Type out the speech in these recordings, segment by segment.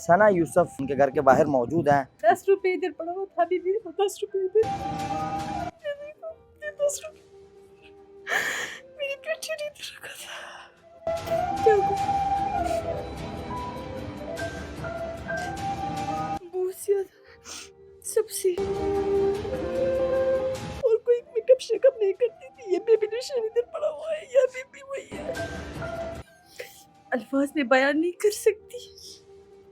सना यूसुफ उनके घर के बाहर मौजूद हैं। 10 रुपए इधर पड़ा हुआ था अभी भी, 10 रुपए इधर, ये देखो, ये 10 रुपए मेरी बेटी ने इधर रखा था। क्या करूं? बहुत ज्यादा सबसे, और कोई मेकअप शेकअप नहीं करती थी। ये बेबी लोशन इधर पड़ा हुआ है, ये अभी भी वही है, अल्फाज में बयान नहीं कर सकती।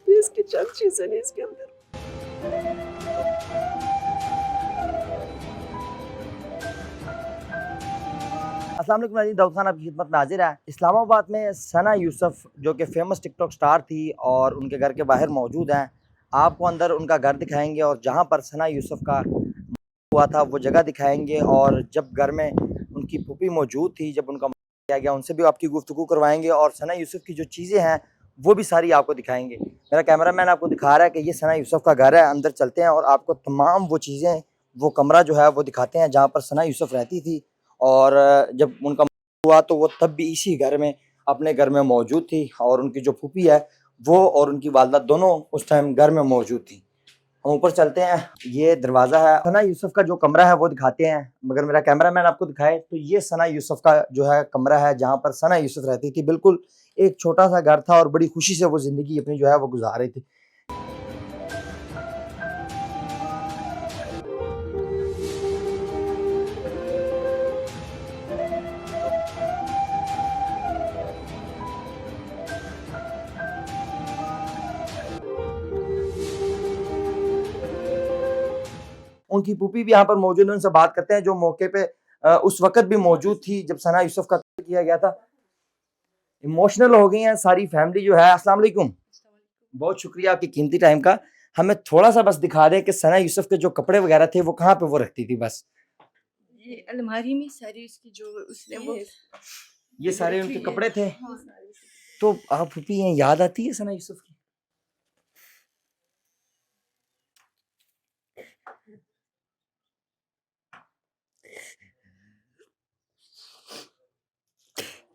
इसके चंद चीजें हैं इसके अंदर। अस्सलाम वालेकुम नाज़रीन, दाऊद खान आपकी खिदमत में हाजिर है। इस्लामाबाद में सना यूसुफ जो कि फेमस टिकटॉक स्टार थी और उनके घर के बाहर मौजूद हैं। आपको अंदर उनका घर दिखाएंगे और जहां पर सना यूसुफ का हुआ था वो जगह दिखाएंगे, और जब घर में उनकी फूफी मौजूद थी, जब उनका किया गया, उनसे भी आपकी गुफ्तगू करवाएंगे और सना यूसुफ की जो चीज़ें हैं वो भी सारी आपको दिखाएंगे। मेरा कैमरामैन आपको दिखा रहा है कि ये सना यूसुफ का घर है। अंदर चलते हैं और आपको तमाम वो चीज़ें, वो कमरा जो है वो दिखाते हैं जहाँ पर सना यूसुफ रहती थी। और जब उनका हुआ तो वो तब भी इसी घर में, अपने घर में मौजूद थी, और उनकी जो फूफी है वो और उनकी वालदा दोनों उस टाइम घर में मौजूद थी। हम ऊपर चलते हैं, ये दरवाज़ा है। सना यूसुफ का जो कमरा है वो दिखाते हैं, मगर मेरा कैमरामैन आपको दिखाए तो ये सना यूसुफ का जो है कमरा है जहाँ पर सना यूसुफ रहती थी। बिल्कुल एक छोटा सा घर था और बड़ी खुशी से वो ज़िंदगी अपनी जो है वो गुजार रही थी। उनकी फूफी भी यहाँ पर मौजूद है, उनसे बात करते हैं जो मौके पे उस वक्त भी मौजूद थी जब सना यूसुफ का कत्ल किया गया था। इमोशनल हो गई हैं सारी फैमिली जो है। अस्सलाम वालेकुम, बहुत शुक्रिया आपकी कीमती टाइम का। हमें थोड़ा सा बस दिखा दें कि सना यूसुफ के जो कपड़े वगैरह थे वो कहाँ पे वो रखती थी। बस ये अलमारी में सारी उसकी जो उसने वो ये सारे उनके कपड़े थे। हाँ। तो आप फूफी हैं, याद आती है सना यूसुफ की?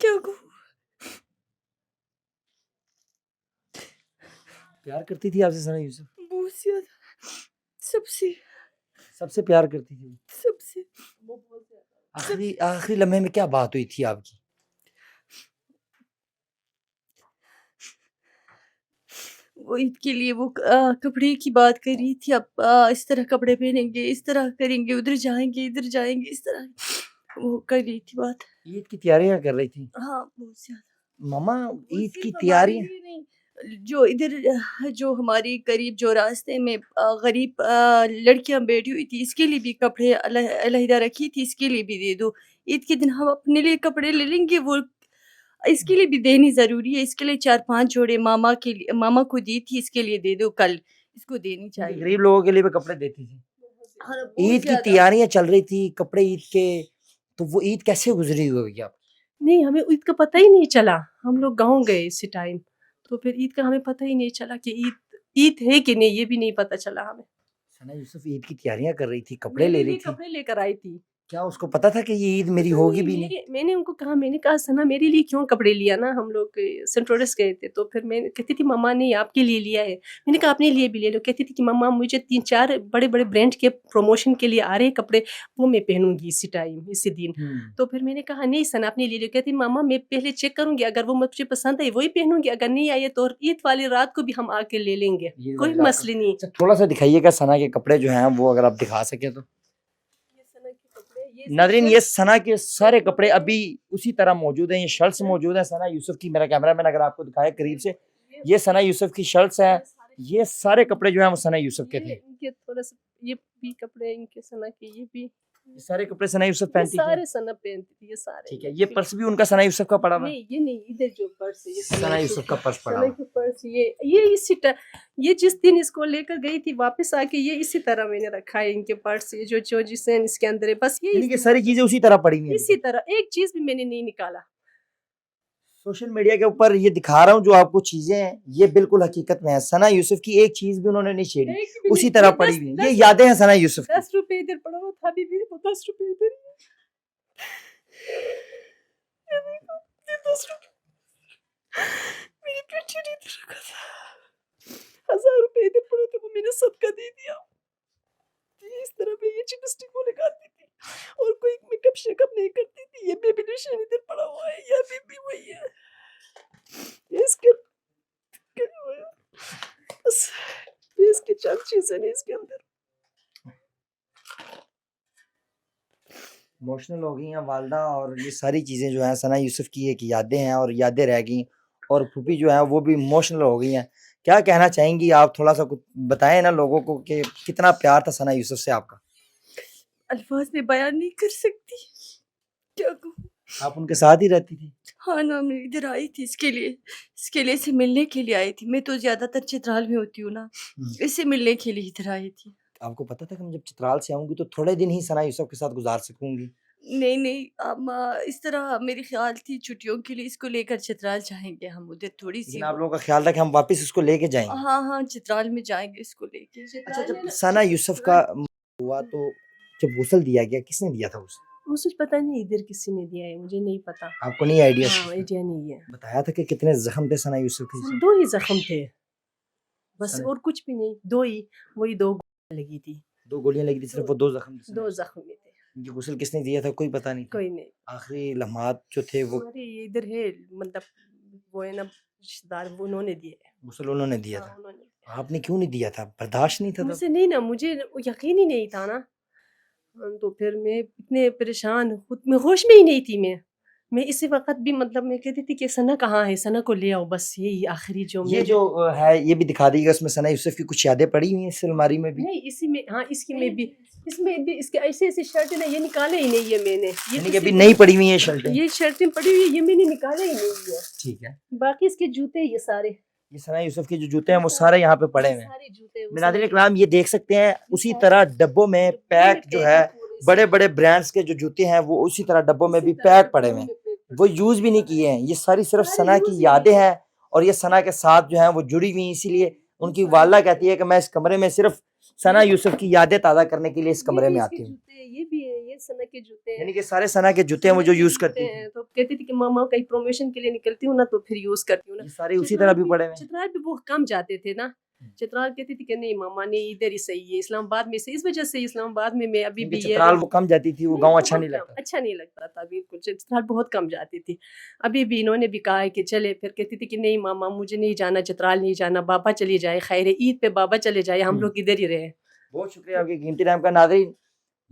क्या कहूँ, प्यार करती थी आपसे सना यूसुफ? बहुत ज्यादा सबसे, सबसे प्यार करती थी। सबसे आखिरी आखिरी लम्हे में क्या बात हुई थी आपकी? वो ईद के लिए वो कपड़े की बात कर रही थी। अब इस तरह कपड़े पहनेंगे, इस तरह करेंगे, उधर जाएंगे, इधर जाएंगे, इस तरह वो कर रही थी बात। ईद की तैयारियां कर रही थी हाँ बहुत ज्यादा। मामा। वो ईद सिर्फ की हमारे तैयारियां लिए नहीं, जो इधर जो हमारी करीब जो रास्ते में गरीब लड़कियां बैठी हुई थी, इसके लिए भी कपड़े अलहदा रखी थी, इसके लिए भी दे दो। ईद के दिन हम अपने लिए कपड़े ले लेंगे, वो इसके लिए भी देनी जरूरी है। इसके लिए 4-5 जोड़े मामा के लिए, मामा को दी थी, इसके लिए दे दो, कल इसको देनी चाहिए। गरीब लोगों के लिए भी कपड़े देती थी। हाँ, बहुत ईद की ज्यादा। तैयारियां चल रही थी, कपड़े ईद के, तो वो ईद कैसे गुजरी हुई आप? नहीं, हमें ईद का पता ही नहीं चला। हम लोग गाँव गए इसी टाइम, तो फिर ईद का हमें पता ही नहीं चला कि ईद है कि नहीं, ये भी नहीं पता चला हमें। सना यूसुफ ईद की तैयारियां कर रही थी, कपड़े ले मेरे रही लिए थी। कपड़े लेकर आई थी। क्या उसको पता था कि ये ईद मेरी होगी भी नहीं? मैंने उनको कहा, मैंने कहा सना मेरे लिए क्यों कपड़े लिया ना, हम लोग सेंट रोडस गए थे, तो फिर मैं कहती थी मम्मा ने आपके लिए लिया है। मैंने कहा अपने लिए भी ले लो। कहती थी कि मम्मा मुझे 3-4 बड़े बड़े ब्रांड के प्रमोशन के लिए आ रहे हैं कपड़े, वो मैं पहनूंगी इसी टाइम, इसी दिन। तो फिर मैंने कहा नहीं सना अपने लिए लो। कहती मम्मा मैं पहले चेक करूंगी, अगर वो मुझे पसंद आई वही पहनूंगी, अगर नहीं आई तो ईद वाली रात को भी हम आके ले लेंगे, कोई मसले नहीं। अच्छा, थोड़ा सा दिखाइएगा सना के कपड़े जो हैं वो, अगर आप दिखा सके तो। नाज़रीन, ये सना के सारे कपड़े अभी उसी तरह मौजूद हैं। ये शर्ट्स मौजूद हैं सना यूसुफ की। मेरा कैमरामैन अगर आपको दिखाए करीब से, ये सना यूसुफ की शर्ट्स हैं। ये सारे कपड़े जो हैं वो सना यूसुफ के थे। इनके थोड़ा सा ये भी कपड़े इनके सना के, ये भी ये सारे कपड़े सना यूसुफ ये पहनती थी। सारे सना पहनती थी, ये सारे। ठीक है, ये पर्स भी उनका सना यूसुफ का पड़ा हुआ है। नहीं, ये नहीं, इधर जो पर्स है ये सना यूसुफ का पर्स पड़ा सना हुआ की पर्स, ये इसी ये जिस दिन इसको लेकर गई थी वापस आके, ये इसी तरह मैंने रखा है इनके पर्स, ये जो जिसने इसके अंदर है, बस है। यानी कि सारी चीजें उसी तरह पड़ी हुई हैं। इसी तरह एक चीज भी मैंने नहीं निकाला। सोशल मीडिया के ऊपर ये दिखा रहा हूँ जो आपको चीजें हैं, ये बिल्कुल हकीकत में है। सना यूसुफ की एक चीज भी उन्होंने नहीं छेड़ी, एक भी उसी नहीं, तरह ये पड़ी 10 हुई हैं। ये 10 यादें हैं सना यूसुफ की। 10 रुपए इधर पड़ा हुआ था अभी भी, वो 10 रुपए इधर ये देखो, ये 10 रुपए मेरी बेटी ने इधर रखा था। मैंने सबका दे दिया। इस तरह मैं ये लिपस्टिक वो लगाती थी और कोई मेकअप शेकअप नहीं करती थी। ये बेबी लोशन इधर पड़ा हुआ है, ये अभी भी वही है, ये इसके बस ये इसके चंद चीजें हैं इसके अंदर। इमोशनल हो गई हैं वालदा, और ये सारी चीज़ें जो हैं सना यूसुफ की एक यादें हैं और यादें रह गई, और फूफी जो है वो भी इमोशनल हो गई हैं। क्या कहना चाहेंगी आप, थोड़ा सा कुछ बताएं ना लोगों को कि कितना प्यार था सना यूसुफ से आपका। अल्फाज में बयान नहीं कर सकती, क्या कहूँ। आप उनके साथ ही रहती थी? हाँ ना, मैं इधर आई थी इसके लिए से मिलने के लिए आई थी। मैं तो ज़्यादातर चित्राल में होती हूँ ना, इससे मिलने के लिए इधर आई थी। आपको पता था कि मैं जब चित्राल से आऊंगी तो थोड़े दिन ही सना यूसुफ के साथ गुजार सकूंगी? नहीं, इस तरह मेरी ख्याल थी छुट्टियों के लिए इसको लेकर चित्राल जाएंगे हम, उधर थोड़ी सी लेकिन आप लोगों का ख्याल था कि हम वापस इसको लेके जाएंगे। हाँ, चित्राल में जाएंगे इसको लेके। अच्छा, जब सना यूसुफ का हुआ तो जब गुस्ल दिया गया किसने दिया था उसे? मुझे पता नहीं इधर किसी ने दिया है, मुझे नहीं पता। आपको नहीं आइडिया? हाँ, आइडिया नहीं है। बताया था कि कितने जख्म थे सना यूसुफ के जिसम? 2 ही जख्म थे बस, सना- और कुछ भी नहीं। 2 ही, वही 2 लगी थी, 2 गोलियां लगी थी, सिर्फ वो 2 जख्म थे। 2 जख्म में थे, ये गुस्ल किसने दिया था कोई पता नहीं था? कोई नहीं। आखिरी लम्हात जो थे वो हमारे ये इधर है, मतलब वो है ना रिश्तेदार, वो उन्होंने दिए है। गुस्ल उन्होंने दिया हाँ, था। उन्होंने। आपने क्यों नहीं दिया था? बर्दाश्त नहीं था तब? मुझसे नहीं ना, मुझे यकीन ही नहीं था ना। तो फिर मैं इतने परेशान, खुद में होश में ही नहीं थी मैं इसी वक्त भी, मतलब मैं कहती थी कि सना कहाँ है, सना को ले आओ, बस यही आखिरी जो ये मैं जो है ये भी दिखा दीजिएगा, उसमें सना यूसुफ की कुछ यादें पड़ी हुई हैं इस अलमारी में भी? नहीं, इसी में, हाँ इसकी में भी, इसमें भी इसके ऐसे ऐसे शर्ट है ना, ये निकाले ही नहीं है मैंने। यानी कि अभी नहीं पड़ी हुई हैं शर्टें? ये शर्टें पड़ी हुई है, ये मैंने निकाले ही नहीं है। ठीक है। बाकी इसके जूते ये सारे, ये सना यूसुफ के जो जूते हैं वो सारे यहाँ पे पड़े हुए हैं। सारे जूते नाज़रीन इकराम, ये देख सकते हैं उसी तरह डब्बों में पैक जो है, बड़े बड़े ब्रांड्स के जो जूते हैं वो उसी तरह डब्बों में भी पैक पड़े हुए हैं, वो यूज भी नहीं किए हैं। ये सारी सिर्फ सना की यादें हैं और ये सना के साथ जो है वो जुड़ी हुई हैं। इसीलिए उनकी वाला कहती है कि मैं इस कमरे में सिर्फ सना यूसुफ की यादें ताज़ा करने के लिए इस कमरे में आती हूँ। ये भी है, ये सना के जूते हैं, यानी कि सारे सना के जूते हैं वो जो यूज करती है। तो कहती थी कि मामा कहीं प्रमोशन के लिए निकलती हूँ ना तो फिर यूज करती हूँ ना। ये सारे उसी तरह भी पड़े हुए हैं। चित्राल भी वो कम जाते थे ना, चित्राल कहती थी कि नहीं मामा नहीं, इधर ही सही है, इस्लामाबाद में से, इस वजह से इस्लामाबाद में मैं अभी भी ये चित्राल वो कम जाती थी, वो गाँव अच्छा नहीं लगता। अच्छा नहीं लगता था बिल्कुल, चित्राल बहुत कम जाती थी। अभी भी इन्होंने भी कहा है कि चले, फिर कहती थी कि नहीं मामा मुझे नहीं जाना, चित्राल नहीं जाना, बाबा चली जाए, खैर ईद पे बाबा चले जाए, हम लोग इधर ही रहे। बहुत शुक्रिया आपके कीमती टाइम का। नाज़रीन,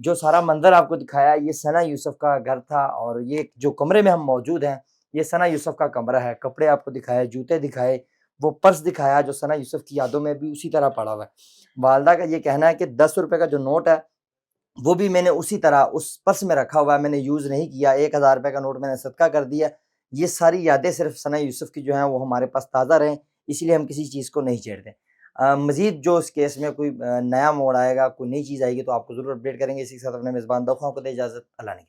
जो सारा मंजर आपको दिखाया ये सना यूसुफ का घर था, और ये जो कमरे में हम मौजूद हैं ये सना यूसुफ का कमरा है। कपड़े आपको दिखाए, जूते दिखाए, वो पर्स दिखाया जो सना यूसुफ की यादों में भी उसी तरह पड़ा हुआ है। वालदा का ये कहना है कि 10 रुपये का जो नोट है वो भी मैंने उसी तरह उस पर्स में रखा हुआ है, मैंने यूज़ नहीं किया। 1000 रुपये का नोट मैंने सदका कर दिया। ये सारी यादें सिर्फ सना यूसुफ की जो हैं वो हमारे पास ताज़ा रहें, इसीलिए हम किसी चीज़ को नहीं छेड़ते। मज़ीद जो इस केस में कोई नया मोड़ आएगा, कोई नई चीज़ आएगी तो आपको ज़रूर अपडेट करेंगे। इसी के साथ अपने मेज़बान दफ़ा को दे इजाज़त। अल्लाह ने